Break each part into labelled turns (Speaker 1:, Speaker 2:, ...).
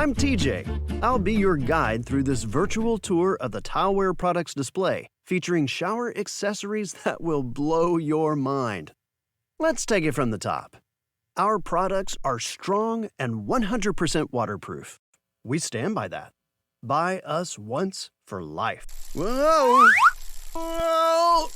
Speaker 1: I'm TJ. I'll be your guide through this virtual tour of the TileWare Products display, featuring shower accessories that will blow your mind. Let's take it from the top. Our products are strong and 100% waterproof. We stand by that. Buy us once for life. Whoa! Whoa!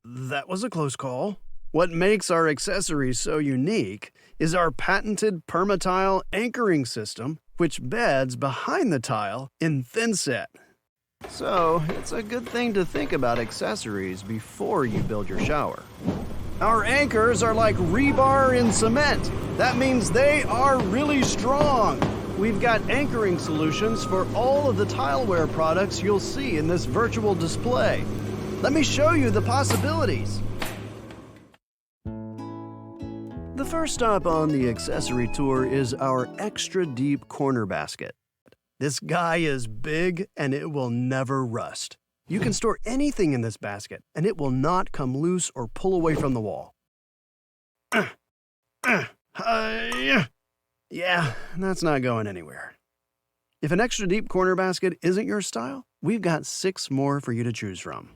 Speaker 1: That was a close call. What makes our accessories so unique is our patented PermaTile anchoring system, which beds behind the tile in thinset. So, it's a good thing to think about accessories before you build your shower. Our anchors are like rebar in cement. That means they are really strong. We've got anchoring solutions for all of the TileWare products you'll see in this virtual display. Let me show you the possibilities. The first stop on the accessory tour is our extra deep corner basket. This guy is big and it will never rust. You can store anything in this basket and it will not come loose or pull away from the wall. Yeah, that's not going anywhere. If an extra deep corner basket isn't your style, we've got 6 more for you to choose from.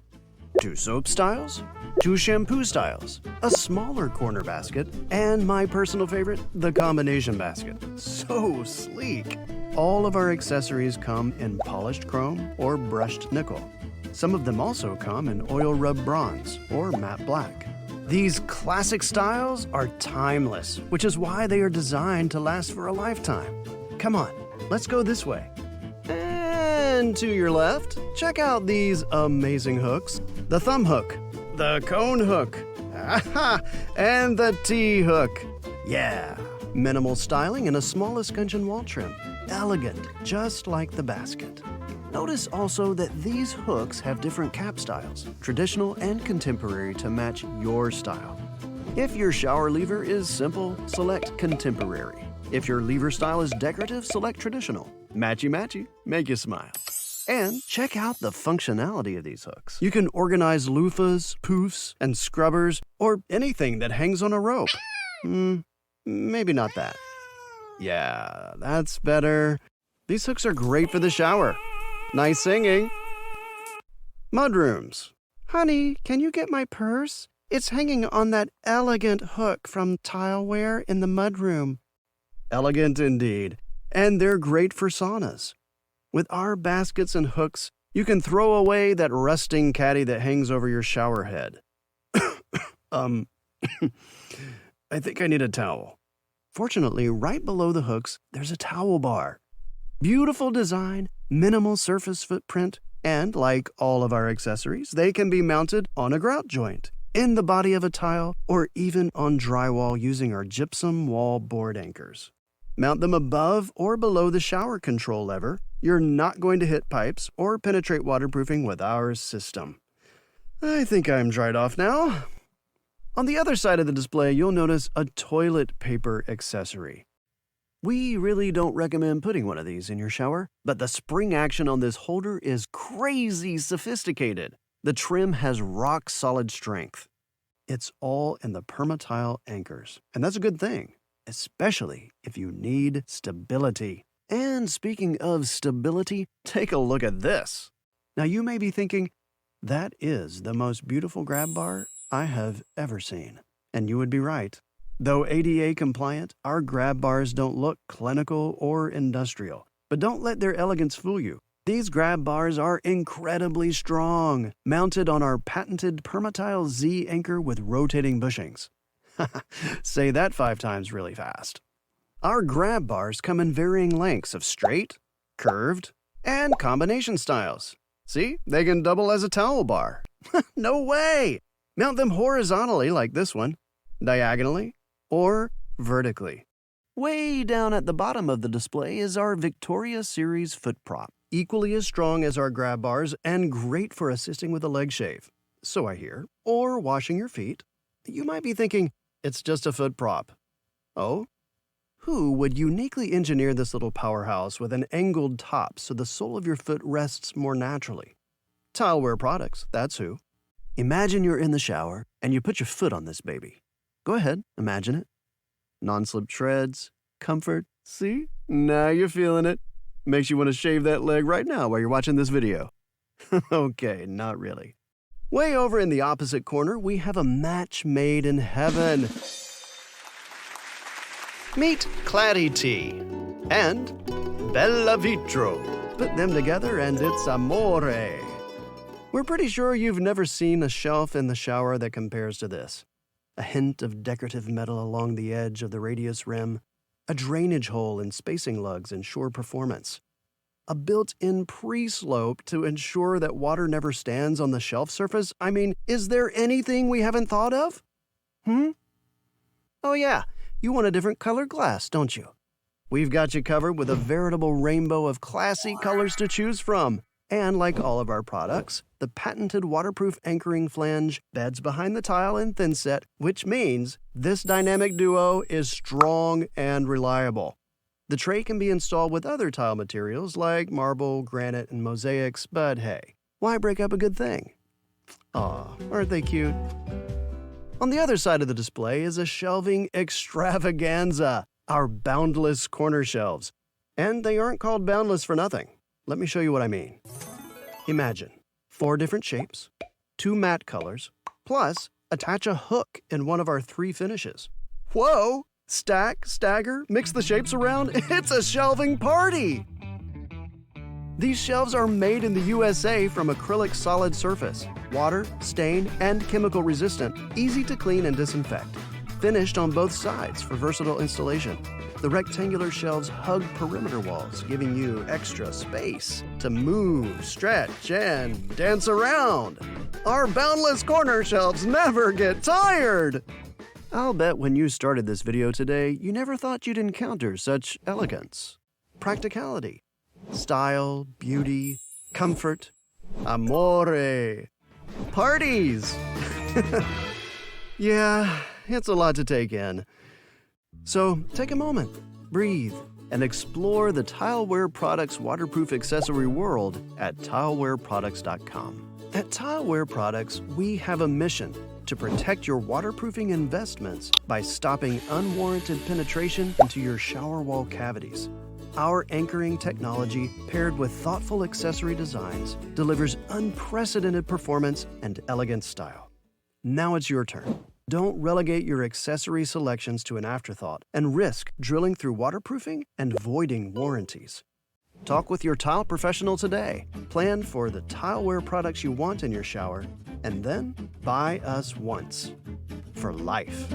Speaker 1: 2 soap styles, 2 shampoo styles, a smaller corner basket, and my personal favorite, the combination basket. So sleek. All of our accessories come in polished chrome or brushed nickel. Some of them also come in oil rub bronze or matte black. These classic styles are timeless, which is why they are designed to last for a lifetime. Come on, let's go this way. And to your left, check out these amazing hooks. The thumb hook, the cone hook, and the T-hook. Yeah, minimal styling and a small escutcheon wall trim. Elegant, just like the basket. Notice also that these hooks have different cap styles, traditional and contemporary, to match your style. If your shower lever is simple, select contemporary. If your lever style is decorative, select traditional. Matchy-matchy, make you smile. And check out the functionality of these hooks. You can organize loofahs, poofs, and scrubbers, or anything that hangs on a rope. Maybe not that. Yeah, that's better. These hooks are great for the shower. Nice singing. Mudrooms. Honey, can you get my purse? It's hanging on that elegant hook from TileWare in the mudroom. Elegant indeed. And they're great for saunas. With our baskets and hooks, you can throw away that rusting caddy that hangs over your shower head. I think I need a towel. Fortunately, right below the hooks, there's a towel bar. Beautiful design, minimal surface footprint, and like all of our accessories, they can be mounted on a grout joint, in the body of a tile, or even on drywall using our gypsum wall board anchors. Mount them above or below the shower control lever. You're not going to hit pipes or penetrate waterproofing with our system. I think I'm dried off now. On the other side of the display, you'll notice a toilet paper accessory. We really don't recommend putting one of these in your shower, but the spring action on this holder is crazy sophisticated. The trim has rock-solid strength. It's all in the PermaTile anchors, and that's a good thing, especially if you need stability. And speaking of stability, take a look at this. Now you may be thinking, that is the most beautiful grab bar I have ever seen. And you would be right. Though ADA compliant, our grab bars don't look clinical or industrial. But don't let their elegance fool you. These grab bars are incredibly strong, mounted on our patented PermaTile Z anchor with rotating bushings. Say that 5 times really fast. Our grab bars come in varying lengths of straight, curved, and combination styles. See, they can double as a towel bar. No way! Mount them horizontally like this one, diagonally, or vertically. Way down at the bottom of the display is our Victoria Series foot prop, equally as strong as our grab bars and great for assisting with a leg shave. So I hear, or washing your feet. You might be thinking, it's just a foot prop. Oh? Who would uniquely engineer this little powerhouse with an angled top so the sole of your foot rests more naturally? TileWare Products, that's who. Imagine you're in the shower and you put your foot on this baby. Go ahead, imagine it. Non-slip treads, comfort, See? Now you're feeling it. Makes you want to shave that leg right now while you're watching this video. Okay, not really. Way over in the opposite corner, we have a match made in heaven. Meet Clary Tea and Bella Vitro. Put them together and it's amore. We're pretty sure you've never seen a shelf in the shower that compares to this. A hint of decorative metal along the edge of the radius rim, a drainage hole and spacing lugs ensure performance, a built-in pre-slope to ensure that water never stands on the shelf surface. I mean, is there anything we haven't thought of? Oh yeah, you want a different colored glass, don't you? We've got you covered with a veritable rainbow of classy colors to choose from. And like all of our products, the patented waterproof anchoring flange beds behind the tile in thinset, which means this dynamic duo is strong and reliable. The tray can be installed with other tile materials like marble, granite, and mosaics, but hey, why break up a good thing? Aw, aren't they cute? On the other side of the display is a shelving extravaganza, our boundless corner shelves. And they aren't called boundless for nothing. Let me show you what I mean. Imagine 4 different shapes, 2 matte colors, plus attach a hook in one of our 3 finishes. Whoa! Stack, stagger, mix the shapes around, it's a shelving party! These shelves are made in the USA from acrylic solid surface, water, stain, and chemical resistant, easy to clean and disinfect. Finished on both sides for versatile installation. The rectangular shelves hug perimeter walls, giving you extra space to move, stretch, and dance around. Our boundless corner shelves never get tired! I'll bet when you started this video today, you never thought you'd encounter such elegance, practicality, style, beauty, comfort, amore, parties. Yeah, it's a lot to take in. So take a moment, breathe, and explore the TileWare Products waterproof accessory world at TileWareProducts.com. At TileWare Products, we have a mission to protect your waterproofing investments by stopping unwarranted penetration into your shower wall cavities. Our anchoring technology, paired with thoughtful accessory designs, delivers unprecedented performance and elegant style. Now it's your turn. Don't relegate your accessory selections to an afterthought and risk drilling through waterproofing and voiding warranties. Talk with your tile professional today. Plan for the TileWare products you want in your shower, and then buy us once for life.